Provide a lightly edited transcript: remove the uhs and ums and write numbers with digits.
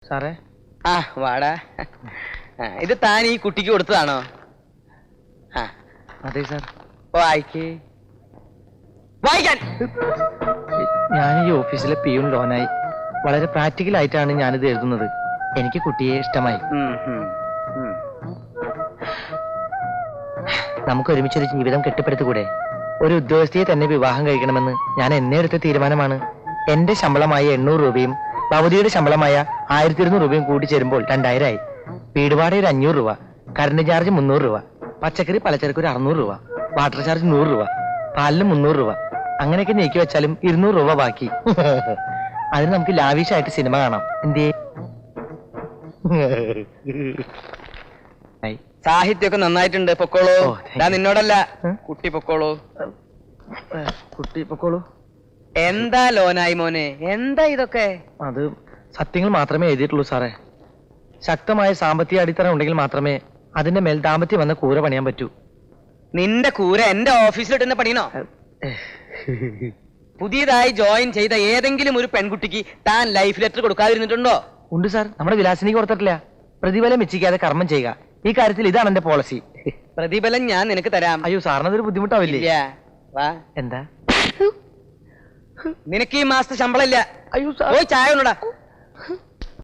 സാറേ ആ വാടാ. ഇത് താൻ ഈ കുട്ടിക്ക് കൊടുത്തതാണോ? ആ അതെ സാർ. വായിക്ക്. വായിക്കാൻ. ഞാൻ ഈ ഓഫീസിലെ പിയൂൺ ലോനായി. വളരെ പ്രാക്ടിക്കൽ ആയിട്ടാണ് ഞാനിത് എഴുതുന്നത്. എനിക്ക് കുട്ടിയെ ഇഷ്ടമായി. നമുക്ക് ഒരുമിച്ചൊരു ജീവിതം കെട്ടിപ്പടുത്തുകൂടെ? ഒരു ഉദ്യോഗസ്ഥയെ തന്നെ വിവാഹം കഴിക്കണമെന്ന് ഞാൻ എന്നെ എടുത്ത തീരുമാനമാണ്. എന്റെ ശമ്പളമായ 800 രൂപയും ഭവതിയുടെ ശമ്പളമായ 1200 രൂപയും കൂടി ചേരുമ്പോൾ 2000 ആയി. വീട് വാടക ഒരു 500 രൂപ, കറണ്ട് ചാർജ് 300 രൂപ, പച്ചക്കറി പലചരക്ക് ഒരു 600 രൂപ, വാട്ടർ ചാർജ് 100 രൂപ, പാലിന് 300 രൂപ. അങ്ങനെയൊക്കെ നീക്കി വെച്ചാലും 200 രൂപ ബാക്കി. അതിന് നമുക്ക് ലാവിഷായിട്ട് സിനിമ കാണാം. എന്തേ? സാഹിത്യമൊക്കെ നന്നായിട്ടുണ്ട്. പൊക്കോളൂ. നിന്നോടല്ല, കുട്ടി പൊക്കോളൂ. കുട്ടി പൊക്കോളൂ. എന്താ ലോനായി മോനെ, എന്താ ഇതൊക്കെ? അത് സത്യങ്ങൾ മാത്രമേ എഴുതിയിട്ടുള്ളൂ സാറേ. ശക്തമായ സാമ്പത്തിക അടിത്തറ ഉണ്ടെങ്കിൽ മാത്രമേ അതിന്റെ മേൽ ദാമ്പത്യം വന്ന കൂര പണിയാൻ പറ്റൂ. നിന്റെ കൂര എന്റെ ഓഫീസിലിട്ട് തന്നെ പണിയണോ? പുതിയതായി ജോയിൻ ചെയ്ത ഏതെങ്കിലും ഒരു പെൺകുട്ടിക്ക് താൻ ലൈഫ് ലെറ്റർ കൊടുക്കാതിരുന്നിട്ടുണ്ടോ? ഉണ്ട് സാർ. നമ്മുടെ വിലാസിനിക്ക് കൊടുത്തിട്ടില്ല. പ്രതിഫലം മെച്ചിക്കാതെ കർമ്മം ചെയ്യുക. ഈ കാര്യത്തിൽ ഇതാണ് എന്റെ പോളിസി. പ്രതിഫലം ഞാൻ നിനക്ക് തരാം. അയ്യോ സാറിനതൊരു ബുദ്ധിമുട്ടാവില്ലേ? വാ. എന്താ? നിനക്ക് ഈ മാസത്തെ ശമ്പളം ഇല്ല. അയ്യോ പോയി ചായ കൊണ്ടുടാ.